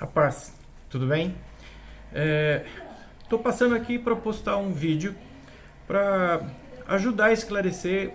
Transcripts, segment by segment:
A paz, tudo bem? Estou passando aqui para postar um vídeo para ajudar a esclarecer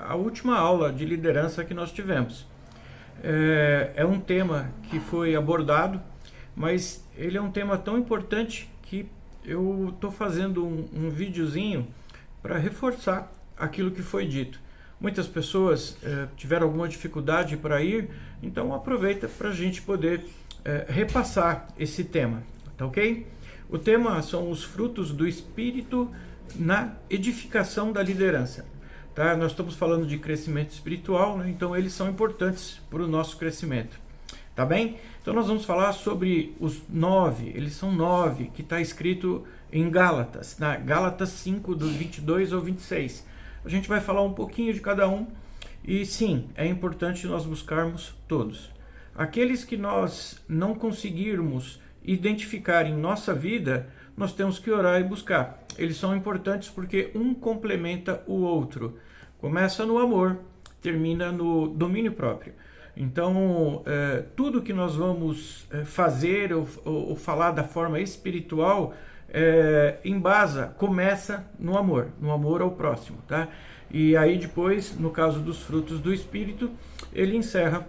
a última aula de liderança que nós tivemos. É um tema que foi abordado, mas ele é um tema tão importante que eu estou fazendo um videozinho para reforçar aquilo que foi dito. Muitas pessoas tiveram alguma dificuldade para ir, então aproveita para a gente poder repassar esse tema, tá ok? O tema são os frutos do Espírito na edificação da liderança. Tá? Nós estamos falando de crescimento espiritual, né? Então eles são importantes para o nosso crescimento. Tá bem? Então nós vamos falar sobre os 9, eles são 9, que está escrito em Gálatas, na Gálatas 5, do 22 ao 26. A gente vai falar um pouquinho de cada um e sim, é importante nós buscarmos todos. Aqueles que nós não conseguirmos identificar em nossa vida, nós temos que orar e buscar. Eles são importantes porque um complementa o outro. Começa no amor, termina no domínio próprio. Então, tudo que nós vamos fazer ou falar da forma espiritual, embasa, começa no amor ao próximo, tá? E aí depois, no caso dos frutos do Espírito, ele encerra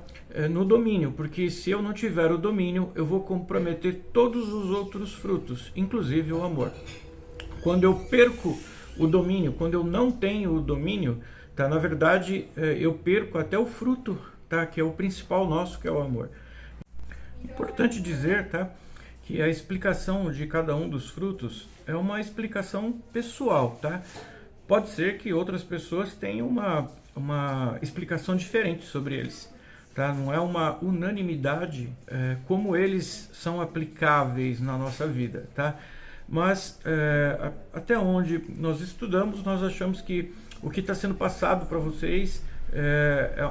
no domínio, porque se eu não tiver o domínio, eu vou comprometer todos os outros frutos, inclusive o amor. Quando eu perco o domínio, quando eu não tenho o domínio, tá? Na verdade, eu perco até o fruto, tá? Que é o principal nosso, que é o amor. Importante dizer, tá? Que a explicação de cada um dos frutos é uma explicação pessoal, tá? Pode ser que outras pessoas tenham uma explicação diferente sobre eles, tá? Não é uma unanimidade como eles são aplicáveis na nossa vida, tá? Mas até onde nós estudamos, nós achamos que o que está sendo passado para vocês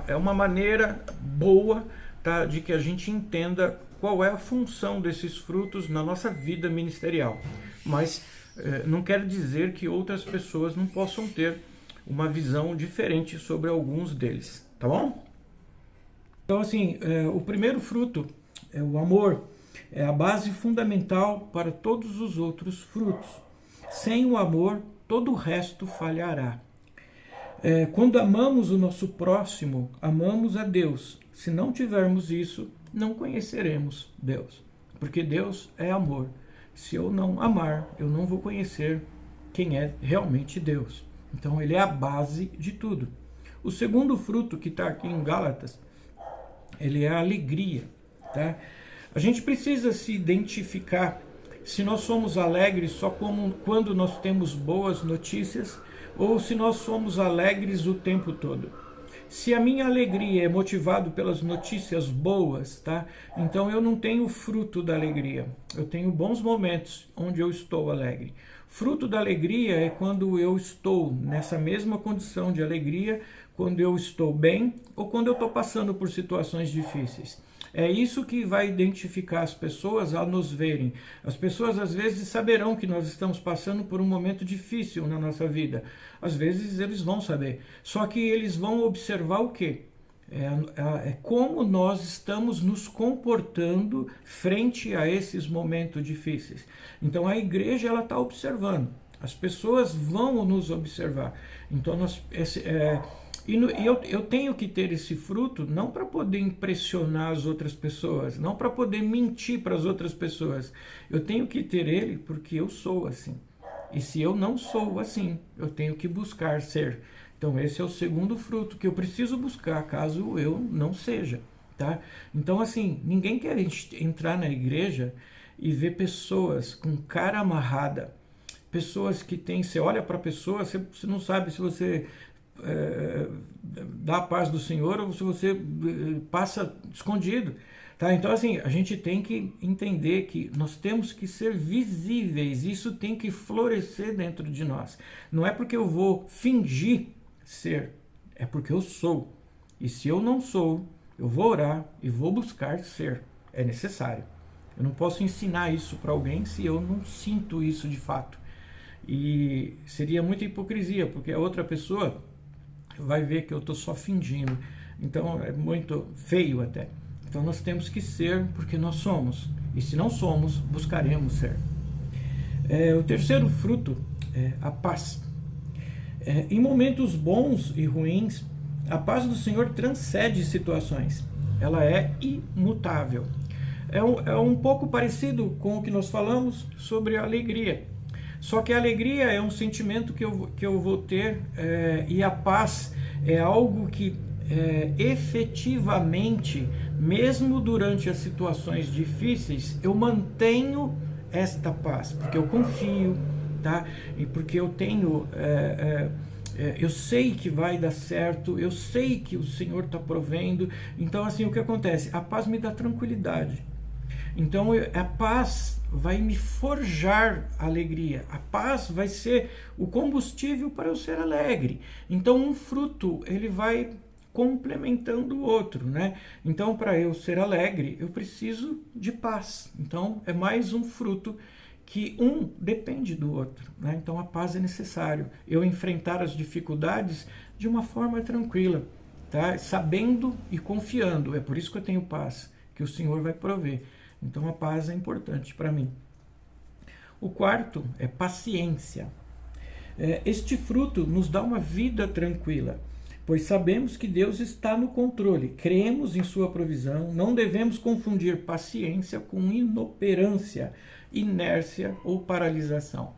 é uma maneira boa, tá? De que a gente entenda qual é a função desses frutos na nossa vida ministerial. Mas não quer dizer que outras pessoas não possam ter uma visão diferente sobre alguns deles, tá bom? Então, assim, o primeiro fruto é o amor, é a base fundamental para todos os outros frutos. Sem o amor, todo o resto falhará. Quando amamos o nosso próximo, amamos a Deus. Se não tivermos isso, não conheceremos Deus, porque Deus é amor. Se eu não amar, eu não vou conhecer quem é realmente Deus. Então ele é a base de tudo. O segundo fruto que está aqui em Gálatas, ele é a alegria, tá? A gente precisa se identificar se nós somos alegres só quando nós temos boas notícias ou se nós somos alegres o tempo todo. Se a minha alegria é motivada pelas notícias boas, tá? Então eu não tenho fruto da alegria. Eu tenho bons momentos onde eu estou alegre. Fruto da alegria é quando eu estou nessa mesma condição de alegria, quando eu estou bem ou quando eu estou passando por situações difíceis. É isso que vai identificar as pessoas ao nos verem. As pessoas às vezes saberão que nós estamos passando por um momento difícil na nossa vida. Às vezes eles vão saber. Só que eles vão observar o quê? Como nós estamos nos comportando frente a esses momentos difíceis. Então a igreja ela está observando. As pessoas vão nos observar. Então eu tenho que ter esse fruto não para poder impressionar as outras pessoas, não para poder mentir para as outras pessoas. Eu tenho que ter ele porque eu sou assim. E se eu não sou assim, eu tenho que buscar ser. Então esse é o segundo fruto que eu preciso buscar caso eu não seja, tá? Então assim, ninguém quer entrar na igreja e ver pessoas com cara amarrada. Pessoas que têm, você olha para a pessoa, você não sabe se você dá a paz do Senhor ou se você passa escondido, tá? Então assim, a gente tem que entender que nós temos que ser visíveis, isso tem que florescer dentro de nós. Não é porque eu vou fingir ser, é porque eu sou. E se eu não sou, eu vou orar e vou buscar ser. É necessário. Eu não posso ensinar isso para alguém se eu não sinto isso de fato. E seria muita hipocrisia, porque a outra pessoa vai ver que eu estou só fingindo. Então é muito feio até. Então nós temos que ser porque nós somos. e se não somos, buscaremos ser. O terceiro fruto é a paz. Em momentos bons e ruins, a paz do Senhor transcende situações. Ela é imutável. É um pouco parecido com o que nós falamos sobre a alegria. Só que a alegria é um sentimento que eu vou ter, e a paz é algo que efetivamente, mesmo durante as situações difíceis, eu mantenho esta paz, porque eu confio, tá? E porque eu tenho, eu sei que vai dar certo, eu sei que o Senhor está provendo. Então, assim, o que acontece? A paz me dá tranquilidade. Então, a paz vai me forjar alegria. A paz vai ser o combustível para eu ser alegre. Então, um fruto, ele vai complementando o outro, né? Então, para eu ser alegre, eu preciso de paz. Então, é mais um fruto que um depende do outro, né? Então, a paz é necessário. Eu enfrentar as dificuldades de uma forma tranquila, tá? Sabendo e confiando. É por isso que eu tenho paz, que o Senhor vai prover. Então, a paz é importante para mim. O quarto é paciência. Este fruto nos dá uma vida tranquila, pois sabemos que Deus está no controle, cremos em sua provisão, não devemos confundir paciência com inoperância, inércia ou paralisação.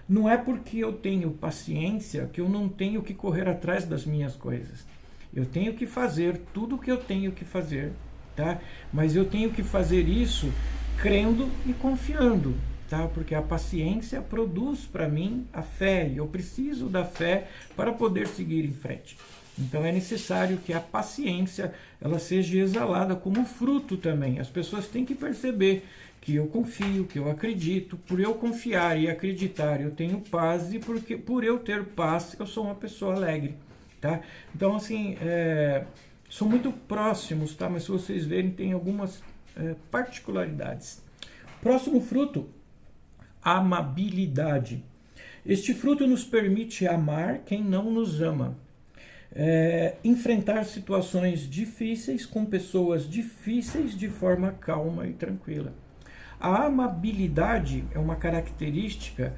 Não é porque eu tenho paciência que eu não tenho que correr atrás das minhas coisas. Eu tenho que fazer tudo o que eu tenho que fazer, tá? Mas eu tenho que fazer isso crendo e confiando, tá? Porque a paciência produz para mim a fé, e eu preciso da fé para poder seguir em frente. Então é necessário que a paciência ela seja exalada como fruto também. As pessoas têm que perceber que eu confio, que eu acredito. Por eu confiar e acreditar, eu tenho paz, e porque por eu ter paz, eu sou uma pessoa alegre, tá? Então, assim, são muito próximos, tá? Mas se vocês verem, tem algumas particularidades. Próximo fruto, amabilidade. Este fruto nos permite amar quem não nos ama. Enfrentar situações difíceis com pessoas difíceis de forma calma e tranquila. A amabilidade é uma característica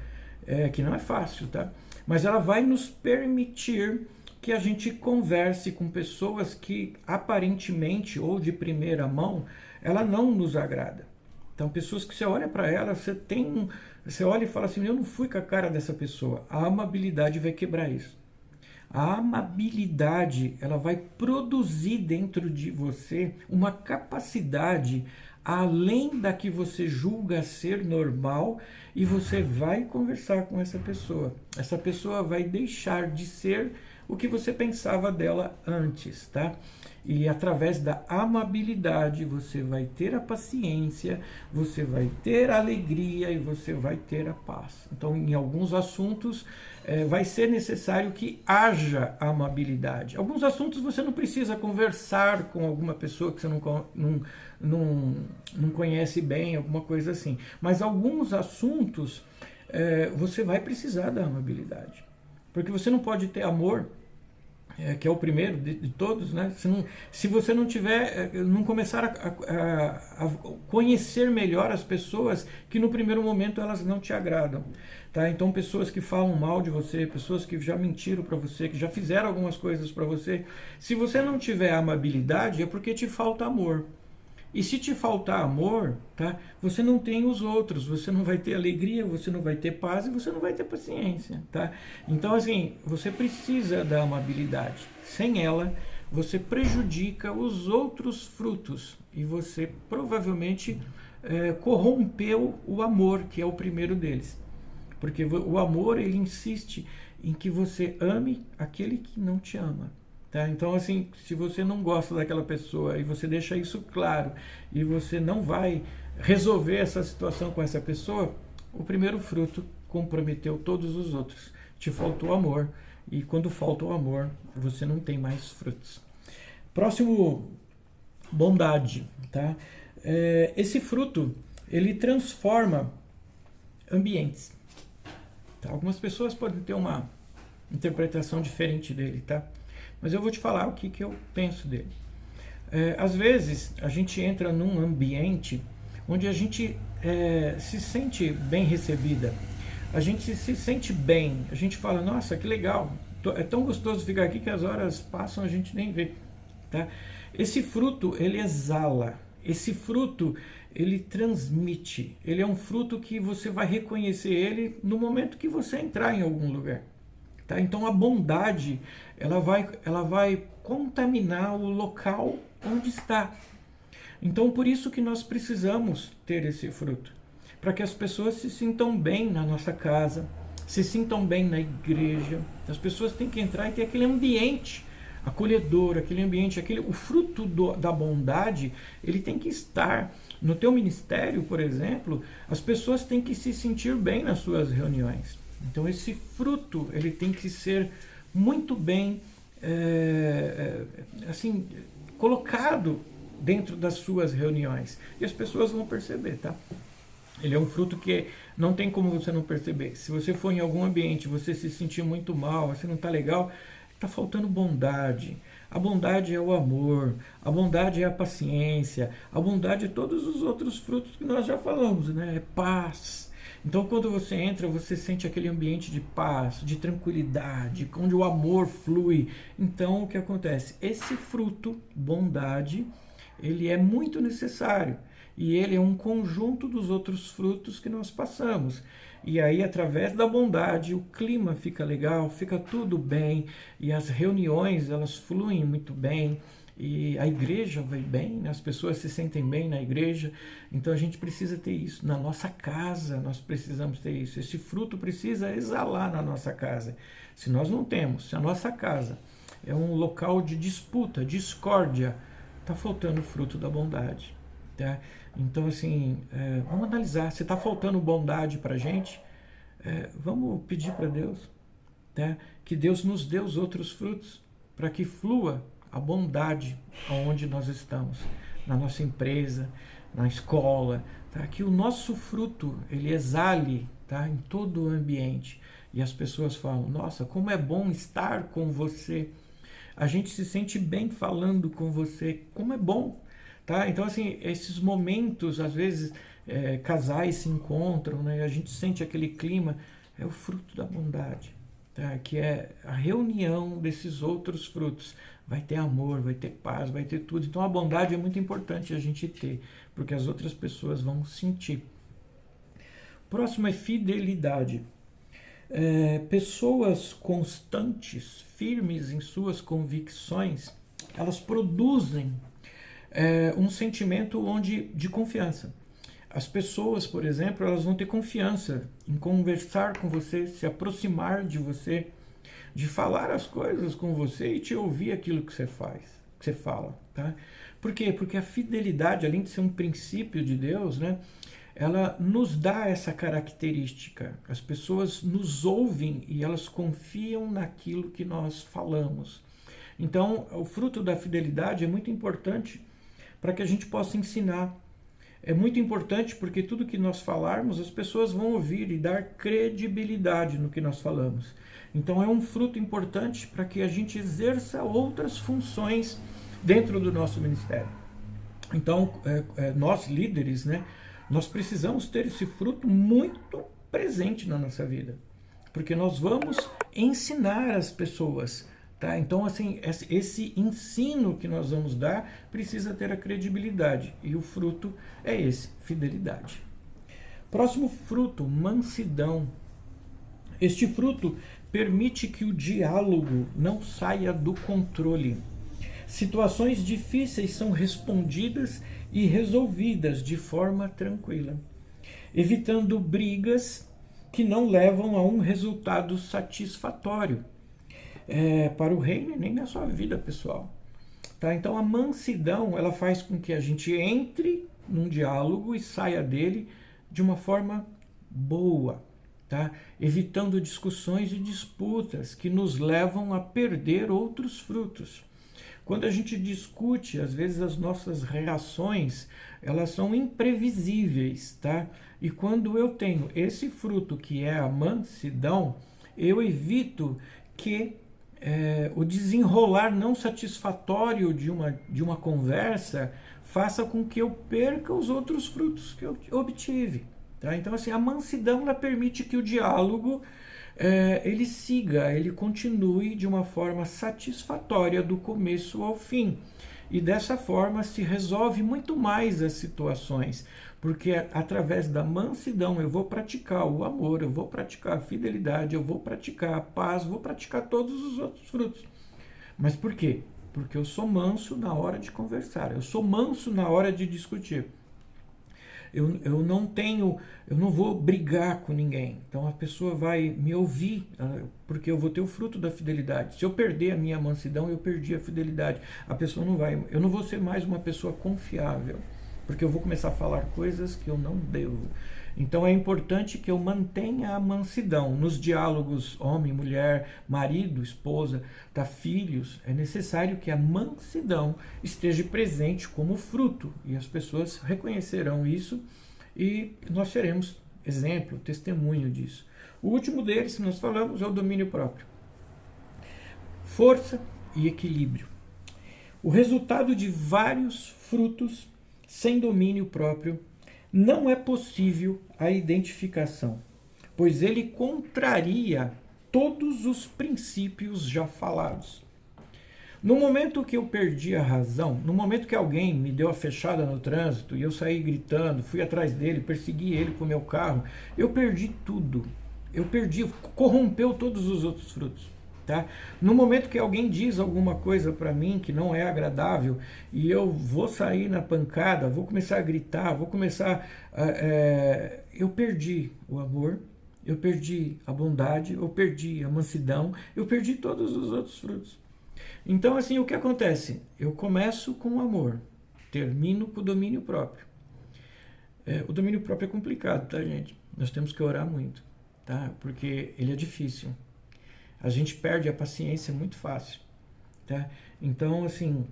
que não é fácil, tá? Mas ela vai nos permitir que a gente converse com pessoas que aparentemente ou de primeira mão ela não nos agrada. Então, pessoas que você olha para ela, você olha e fala assim, eu não fui com a cara dessa pessoa. A amabilidade vai quebrar isso. A amabilidade, ela vai produzir dentro de você uma capacidade além da que você julga ser normal, e você vai conversar com essa pessoa. Essa pessoa vai deixar de ser o que você pensava dela antes, tá? E através da amabilidade você vai ter a paciência, você vai ter a alegria e você vai ter a paz. Então, em alguns assuntos vai ser necessário que haja amabilidade. Alguns assuntos você não precisa conversar com alguma pessoa que você não conhece bem, alguma coisa assim. Mas alguns assuntos você vai precisar da amabilidade. Porque você não pode ter amor, que é o primeiro de todos, né? Se você não tiver, não começar a conhecer melhor as pessoas que no primeiro momento elas não te agradam, tá? Então, pessoas que falam mal de você, pessoas que já mentiram para você, que já fizeram algumas coisas para você, se você não tiver amabilidade é porque te falta amor. E se te faltar amor, tá? Você não tem os outros, você não vai ter alegria, você não vai ter paz e você não vai ter paciência, tá? Então, assim, você precisa da amabilidade. Sem ela, você prejudica os outros frutos e você provavelmente corrompeu o amor, que é o primeiro deles. Porque o amor, ele insiste em que você ame aquele que não te ama. Tá? Então, assim, se você não gosta daquela pessoa e você deixa isso claro e você não vai resolver essa situação com essa pessoa, o primeiro fruto comprometeu todos os outros. Te faltou amor, e quando falta o amor, você não tem mais frutos. Próximo, bondade. Tá? Esse fruto, ele transforma ambientes. Tá? Algumas pessoas podem ter uma interpretação diferente dele, tá? Mas eu vou te falar o que eu penso dele. Às vezes, a gente entra num ambiente onde a gente se sente bem recebida, a gente se sente bem, a gente fala, nossa, que legal, é tão gostoso ficar aqui que as horas passam, a gente nem vê, tá? Esse fruto, ele exala, esse fruto, ele transmite, ele é um fruto que você vai reconhecer ele no momento que você entrar em algum lugar, tá? Então a bondade, ela vai contaminar o local onde está. Então por isso que nós precisamos ter esse fruto, para que as pessoas se sintam bem na nossa casa, se sintam bem na igreja. As pessoas têm que entrar e ter aquele ambiente acolhedor, aquele ambiente, o fruto da bondade, ele tem que estar no teu ministério, por exemplo. As pessoas têm que se sentir bem nas suas reuniões. Então esse fruto, ele tem que ser muito bem assim, colocado dentro das suas reuniões, e as pessoas vão perceber, tá? Ele é um fruto que não tem como você não perceber. Se você for em algum ambiente, você se sentir muito mal, você não está legal, está faltando bondade. A bondade é o amor, a bondade é a paciência, a bondade é todos os outros frutos que nós já falamos, né? É paz. Então, quando você entra, você sente aquele ambiente de paz, de tranquilidade, onde o amor flui. Então, o que acontece? Esse fruto, bondade, ele é muito necessário. E ele é um conjunto dos outros frutos que nós passamos. E aí, através da bondade, o clima fica legal, fica tudo bem, e as reuniões, elas fluem muito bem, e a igreja vai bem, né? As pessoas se sentem bem na igreja. Então a gente precisa ter isso. Na nossa casa, nós precisamos ter isso. Esse fruto precisa exalar na nossa casa. Se nós não temos, se a nossa casa é um local de disputa, discórdia, está faltando o fruto da bondade, tá? Então, assim, vamos analisar. Se está faltando bondade para a gente, vamos pedir para Deus, tá? Que Deus nos dê os outros frutos, para que flua a bondade aonde nós estamos, na nossa empresa, na escola, tá? Que o nosso fruto, ele exale, tá? Em todo o ambiente. E as pessoas falam, nossa, como é bom estar com você. A gente se sente bem falando com você, como é bom. Tá? Então, assim, esses momentos, às vezes, casais se encontram, né? A gente sente aquele clima, é o fruto da bondade, tá? Que é a reunião desses outros frutos. Vai ter amor, vai ter paz, vai ter tudo. Então, a bondade é muito importante a gente ter, porque as outras pessoas vão sentir. Próximo é fidelidade. Pessoas constantes, firmes em suas convicções, elas produzem um sentimento de confiança. As pessoas, por exemplo, elas vão ter confiança em conversar com você, se aproximar de você, de falar as coisas com você e te ouvir aquilo que você faz, que você fala, tá? Por quê? Porque a fidelidade, além de ser um princípio de Deus, né, ela nos dá essa característica. As pessoas nos ouvem e elas confiam naquilo que nós falamos. Então, o fruto da fidelidade é muito importante para que a gente possa ensinar. É muito importante porque tudo que nós falarmos, as pessoas vão ouvir e dar credibilidade no que nós falamos. Então é um fruto importante para que a gente exerça outras funções dentro do nosso ministério. Então, nós líderes, né, nós precisamos ter esse fruto muito presente na nossa vida, porque nós vamos ensinar as pessoas. Tá? Então, assim, esse ensino que nós vamos dar precisa ter a credibilidade. E o fruto é esse, fidelidade. Próximo fruto, mansidão. Este fruto permite que o diálogo não saia do controle. Situações difíceis são respondidas e resolvidas de forma tranquila, evitando brigas que não levam a um resultado satisfatório. Para o reino e nem na sua vida pessoal. Tá? Então a mansidão, ela faz com que a gente entre num diálogo e saia dele de uma forma boa, tá? Evitando discussões e disputas que nos levam a perder outros frutos. Quando a gente discute, às vezes as nossas reações, elas são imprevisíveis, tá? E quando eu tenho esse fruto que é a mansidão, eu evito que o desenrolar não satisfatório de uma conversa faça com que eu perca os outros frutos que eu obtive. Tá? Então, assim, a mansidão ela permite que o diálogo ele siga, ele continue de uma forma satisfatória do começo ao fim. E dessa forma se resolve muito mais as situações, porque através da mansidão eu vou praticar o amor, eu vou praticar a fidelidade, eu vou praticar a paz, vou praticar todos os outros frutos. Mas por quê? Porque eu sou manso na hora de conversar, eu sou manso na hora de discutir. Eu não vou brigar com ninguém. Então a pessoa vai me ouvir, porque eu vou ter o fruto da fidelidade. Se eu perder a minha mansidão, eu perdi a fidelidade. A pessoa não vai, eu não vou ser mais uma pessoa confiável, porque eu vou começar a falar coisas que eu não devo. Então é importante que eu mantenha a mansidão nos diálogos homem, mulher, marido, esposa, filhos. É necessário que a mansidão esteja presente como fruto e as pessoas reconhecerão isso e nós seremos exemplo, testemunho disso. O último deles, nós falamos, é o domínio próprio. Força e equilíbrio. O resultado de vários frutos sem domínio próprio não é possível a identificação, pois ele contraria todos os princípios já falados. No momento que eu perdi a razão, no momento que alguém me deu a fechada no trânsito e eu saí gritando, fui atrás dele, persegui ele com o meu carro, eu perdi tudo. Corrompeu todos os outros frutos. Tá? No momento que alguém diz alguma coisa para mim que não é agradável e eu vou sair na pancada, vou começar a gritar, eu perdi o amor, eu perdi a bondade, eu perdi a mansidão, eu perdi todos os outros frutos. Então, assim, o que acontece? Eu começo com o amor, termino com o domínio próprio. O domínio próprio é complicado, tá, gente? Nós temos que orar muito, tá? Porque ele é difícil. A gente perde a paciência muito fácil, tá? Então, assim,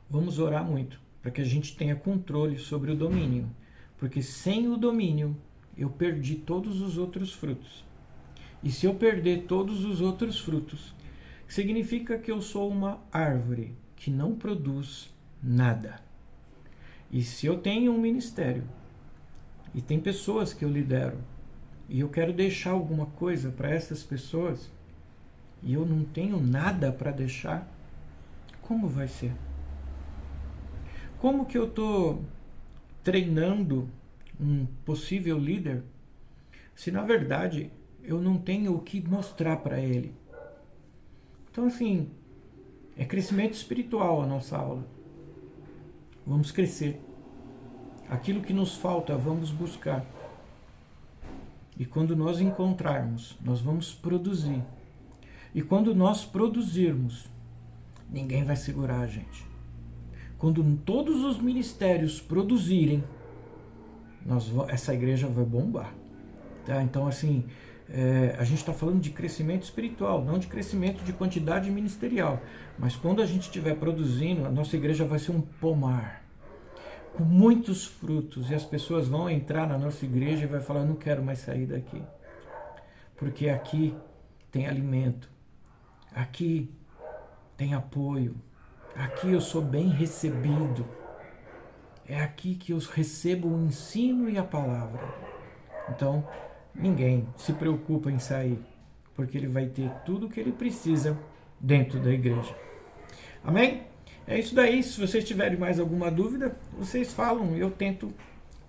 vamos orar muito para que a gente tenha controle sobre o domínio, porque sem o domínio eu perdi todos os outros frutos. E se eu perder todos os outros frutos, significa que eu sou uma árvore que não produz nada. E se eu tenho um ministério e tem pessoas que eu lidero e eu quero deixar alguma coisa para essas pessoas, e eu não tenho nada para deixar, como vai ser? Como que eu estou treinando um possível líder se na verdade eu não tenho o que mostrar para ele? Então, assim, é crescimento espiritual a nossa aula. Vamos crescer. Aquilo que nos falta, vamos buscar. E quando nós encontrarmos, nós vamos produzir. E quando nós produzirmos, ninguém vai segurar a gente. Quando todos os ministérios produzirem, essa igreja vai bombar. Tá? Então, assim, a gente está falando de crescimento espiritual, não de crescimento de quantidade ministerial. Mas quando a gente estiver produzindo, a nossa igreja vai ser um pomar, com muitos frutos. E as pessoas vão entrar na nossa igreja e vai falar, não quero mais sair daqui. Porque aqui tem alimento. Aqui tem apoio, aqui eu sou bem recebido, é aqui que eu recebo o ensino e a palavra. Então, ninguém se preocupa em sair, porque ele vai ter tudo o que ele precisa dentro da igreja. Amém? É isso daí. Se vocês tiverem mais alguma dúvida, vocês falam e eu tento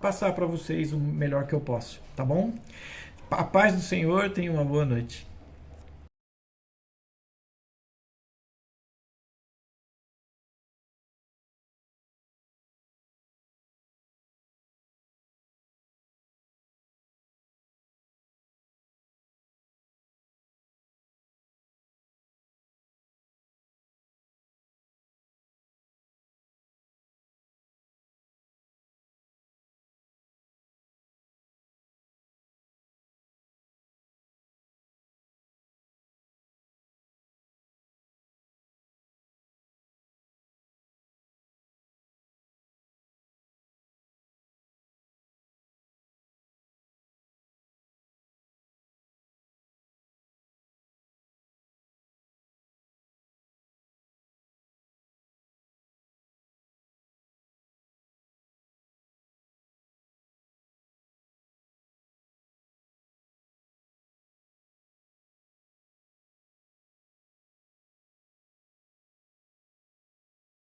passar para vocês o melhor que eu posso, tá bom? A paz do Senhor, tenha uma boa noite.